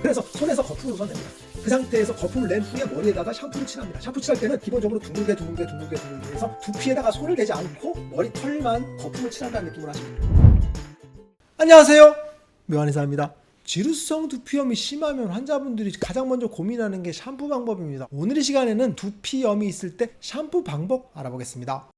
그래서 손에서 거품을 우선냅니다. 그 상태에서 거품을 낸 후에 머리에다가 샴푸를 칠합니다. 샴푸 칠할 때는 기본적으로 둥글게 해서 두피에다가 손을 대지 않고 머리 털만 거품을 칠한다는 느낌으로 하시면 됩니다. 안녕하세요, 묘한의사입니다. 지루성 두피염이 심하면 환자분들이 가장 먼저 고민하는 게 샴푸 방법입니다. 오늘 이 시간에는 두피염이 있을 때 샴푸 방법 알아보겠습니다.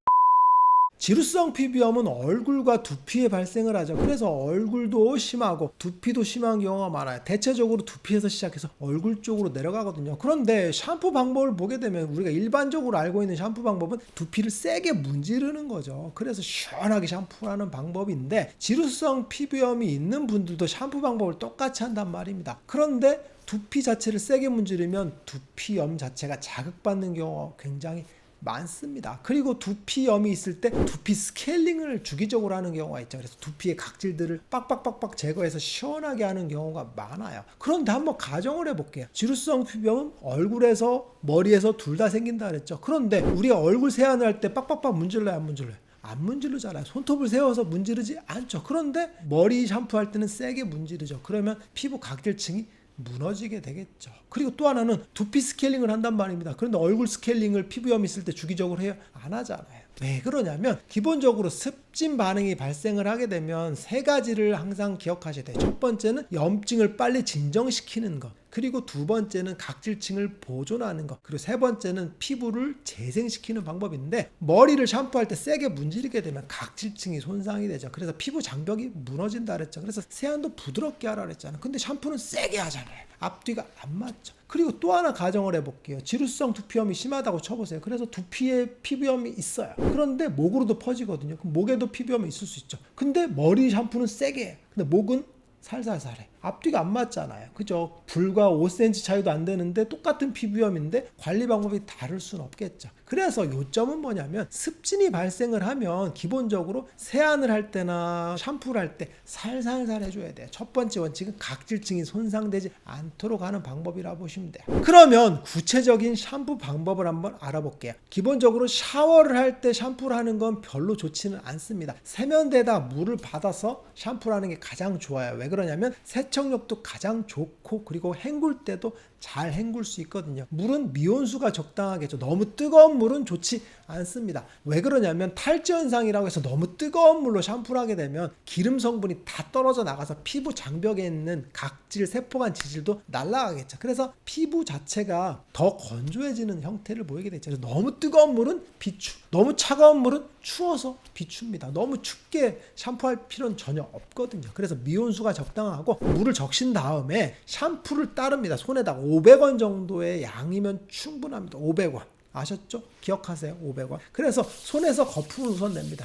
지루성 피부염은 얼굴과 두피에 발생을 하죠. 그래서 얼굴도 심하고 두피도 심한 경우가 많아요. 대체적으로 두피에서 시작해서 얼굴 쪽으로 내려가거든요. 그런데 샴푸 방법을 보게 되면 우리가 일반적으로 알고 있는 샴푸 방법은 두피를 세게 문지르는 거죠. 그래서 시원하게 샴푸하는 방법인데 지루성 피부염이 있는 분들도 샴푸 방법을 똑같이 한단 말입니다. 그런데 두피 자체를 세게 문지르면 두피염 자체가 자극받는 경우가 굉장히 많습니다. 그리고 두피염이 있을 때 두피 스케일링을 주기적으로 하는 경우가 있죠. 그래서 두피의 각질들을 빡빡빡빡 제거해서 시원하게 하는 경우가 많아요. 그런데 한번 가정을 해볼게요. 지루성 피부염은 얼굴에서 머리에서 둘 다 생긴다 그랬죠. 그런데 우리가 얼굴 세안을 할 때 빡빡빡 문질러요, 안 문질러요? 안 문지르잖아요. 손톱을 세워서 문지르지 않죠. 그런데 머리 샴푸할 때는 세게 문지르죠. 그러면 피부 각질층이 무너지게 되겠죠. 그리고 또 하나는 두피 스케일링을 한단 말입니다. 그런데 얼굴 스케일링을 피부염 있을 때 주기적으로 해요? 안 하잖아요. 왜 그러냐면 기본적으로 습진 반응이 발생을 하게 되면 세 가지를 항상 기억하셔야 돼요. 첫 번째는 염증을 빨리 진정시키는 것, 그리고 두 번째는 각질층을 보존하는 것, 그리고 세 번째는 피부를 재생시키는 방법인데, 머리를 샴푸할 때 세게 문지르게 되면 각질층이 손상이 되죠. 그래서 피부 장벽이 무너진다 그랬죠. 그래서 세안도 부드럽게 하라 그랬잖아요. 근데 샴푸는 세게 하잖아요. 앞뒤가 안 맞죠. 그리고 또 하나 가정을 해볼게요. 지루성 두피염이 심하다고 쳐보세요. 그래서 두피에 피부염이 있어요. 그런데 목으로도 퍼지거든요. 그럼 목에도 피부염이 있을 수 있죠. 근데 머리 샴푸는 세게 해요. 근데 목은 살살살해. 앞뒤가 안 맞잖아요. 그죠? 불과 5cm 차이도 안 되는데 똑같은 피부염인데 관리 방법이 다를 수는 없겠죠. 그래서 요점은 뭐냐면, 습진이 발생을 하면 기본적으로 세안을 할 때나 샴푸를 할 때 살살살 해줘야 돼요. 첫 번째 원칙은 각질층이 손상되지 않도록 하는 방법이라 보시면 돼요. 그러면 구체적인 샴푸 방법을 한번 알아볼게요. 기본적으로 샤워를 할 때 샴푸를 하는 건 별로 좋지는 않습니다. 세면대에다 물을 받아서 샴푸를 하는 게 가장 좋아요. 왜 그러냐면 세척력도 가장 좋고, 그리고 헹굴 때도 잘 헹굴 수 있거든요. 물은 미온수가 적당하겠죠. 너무 뜨거운 물은 좋지 않습니다. 왜 그러냐면 탈지 현상이라고 해서 너무 뜨거운 물로 샴푸를 하게 되면 기름 성분이 다 떨어져 나가서 피부 장벽에 있는 각질, 세포간 지질도 날아가겠죠. 그래서 피부 자체가 더 건조해지는 형태를 보이게 되죠. 그래서 너무 뜨거운 물은 비추, 너무 차가운 물은 추워서 비춥니다. 너무 춥게 샴푸할 필요는 전혀 없거든요. 그래서 미온수가 적당하고 물을 적신 다음에 샴푸를 따릅니다. 손에다가 500원 정도의 양이면 충분합니다. 500원. 아셨죠? 기억하세요. 500원. 그래서 손에서 거품을 우선 냅니다.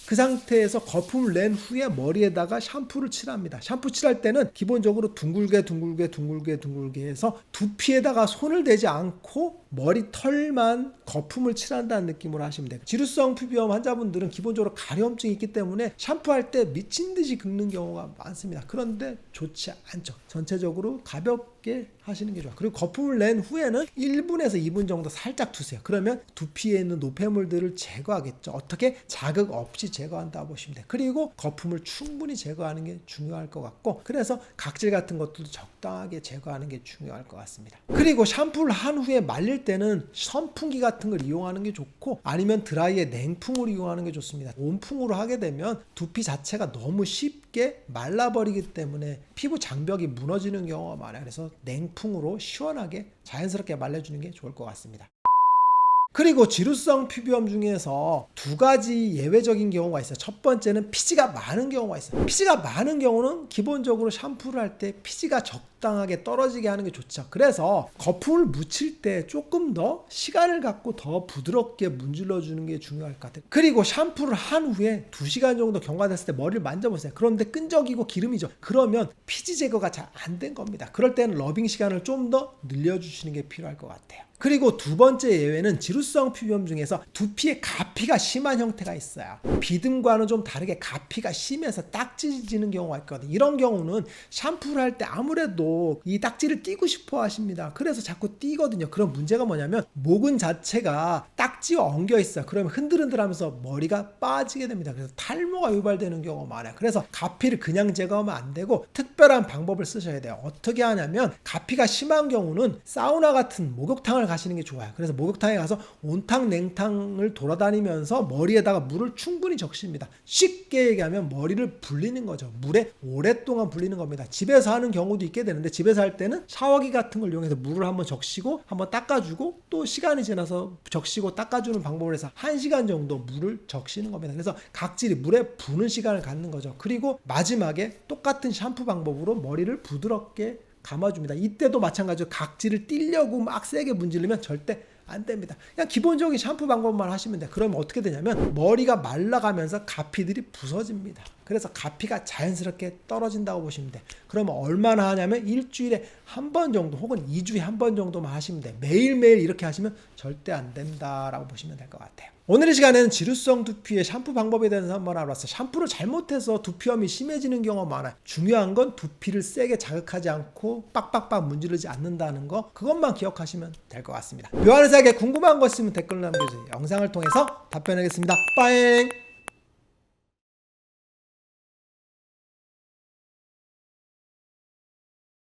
그 상태에서 거품을 낸 후에 머리에다가 샴푸를 칠합니다. 샴푸 칠할 때는 기본적으로 둥글게 해서 두피에다가 손을 대지 않고 머리 털만 거품을 칠한다는 느낌으로 하시면 돼요. 지루성 피부염 환자분들은 기본적으로 가려움증이 있기 때문에 샴푸할 때 미친 듯이 긁는 경우가 많습니다. 그런데 좋지 않죠. 전체적으로 가볍게 하시는 게 좋아요. 그리고 거품을 낸 후에는 1분에서 2분 정도 살짝 두세요. 그러면 두피에 있는 노폐물들을 제거하겠죠. 어떻게? 자극 없이 제거한다 보시면 돼요. 그리고 거품을 충분히 제거하는 게 중요할 것 같고, 그래서 각질 같은 것들도 적당하게 제거하는 게 중요할 것 같습니다. 그리고 샴푸를 한 후에 말릴 때는 선풍기 같은 걸 이용하는 게 좋고, 아니면 드라이에 냉풍을 이용하는 게 좋습니다. 온풍으로 하게 되면 두피 자체가 너무 쉽게 말라버리기 때문에 피부 장벽이 무너지는 경우가 많아요. 그래서 냉풍으로 시원하게 자연스럽게 말려주는 게 좋을 것 같습니다. 그리고 지루성 피부염 중에서 두 가지 예외적인 경우가 있어요. 첫 번째는 피지가 많은 경우가 있어요. 피지가 많은 경우는 기본적으로 샴푸를 할 때 피지가 적당하게 떨어지게 하는 게 좋죠. 그래서 거품을 묻힐 때 조금 더 시간을 갖고 더 부드럽게 문질러 주는 게 중요할 것 같아요. 그리고 샴푸를 한 후에 2시간 정도 경과됐을 때 머리를 만져보세요. 그런데 끈적이고 기름이죠. 그러면 피지 제거가 잘 안 된 겁니다. 그럴 때는 러빙 시간을 좀 더 늘려주시는 게 필요할 것 같아요. 그리고 두 번째 예외는 지루성 피부염 중에서 두피에 가피가 심한 형태가 있어요. 비듬과는 좀 다르게 가피가 심해서 딱지지는 경우가 있거든요. 이런 경우는 샴푸를 할 때 아무래도 이 딱지를 띄고 싶어 하십니다. 그래서 자꾸 띄거든요. 그런 문제가 뭐냐면 모근 자체가 딱지와 엉겨 있어요. 그러면 흔들흔들하면서 머리가 빠지게 됩니다. 그래서 탈모가 유발되는 경우가 많아요. 그래서 가피를 그냥 제거하면 안 되고 특별한 방법을 쓰셔야 돼요. 어떻게 하냐면 가피가 심한 경우는 사우나 같은 목욕탕을 가시는 게 좋아요. 그래서 목욕탕에 가서 온탕 냉탕을 돌아다니면서 머리에다가 물을 충분히 적십니다. 쉽게 얘기하면 머리를 불리는 거죠. 물에 오랫동안 불리는 겁니다. 집에서 하는 경우도 있게 되는데 집에서 할 때는 샤워기 같은 걸 이용해서 물을 한번 적시고 한번 닦아주고 또 시간이 지나서 적시고 닦아주는 방법을 해서 1시간 정도 물을 적시는 겁니다. 그래서 각질이 물에 부는 시간을 갖는 거죠. 그리고 마지막에 똑같은 샴푸 방법으로 머리를 부드럽게 감아줍니다. 이때도 마찬가지로 각질을 띄려고 막 세게 문지르면 절대 안 됩니다. 그냥 기본적인 샴푸 방법만 하시면 돼요. 그러면 어떻게 되냐면 머리가 말라가면서 가피들이 부서집니다. 그래서 가피가 자연스럽게 떨어진다고 보시면 돼요. 그러면 얼마나 하냐면 일주일에 한 번 정도 혹은 2주에 한 번 정도만 하시면 돼요. 매일매일 이렇게 하시면 절대 안 된다라고 보시면 될 것 같아요. 오늘 이 시간에는 지루성 두피의 샴푸 방법에 대해서 한번 알아봤어요. 샴푸를 잘못해서 두피염이 심해지는 경우가 많아요. 중요한 건 두피를 세게 자극하지 않고 빡빡빡 문지르지 않는다는 거, 그것만 기억하시면 될 것 같습니다. 묘한 의사에게 궁금한 거 있으면 댓글 남겨주세요. 영상을 통해서 답변하겠습니다. 빠잉!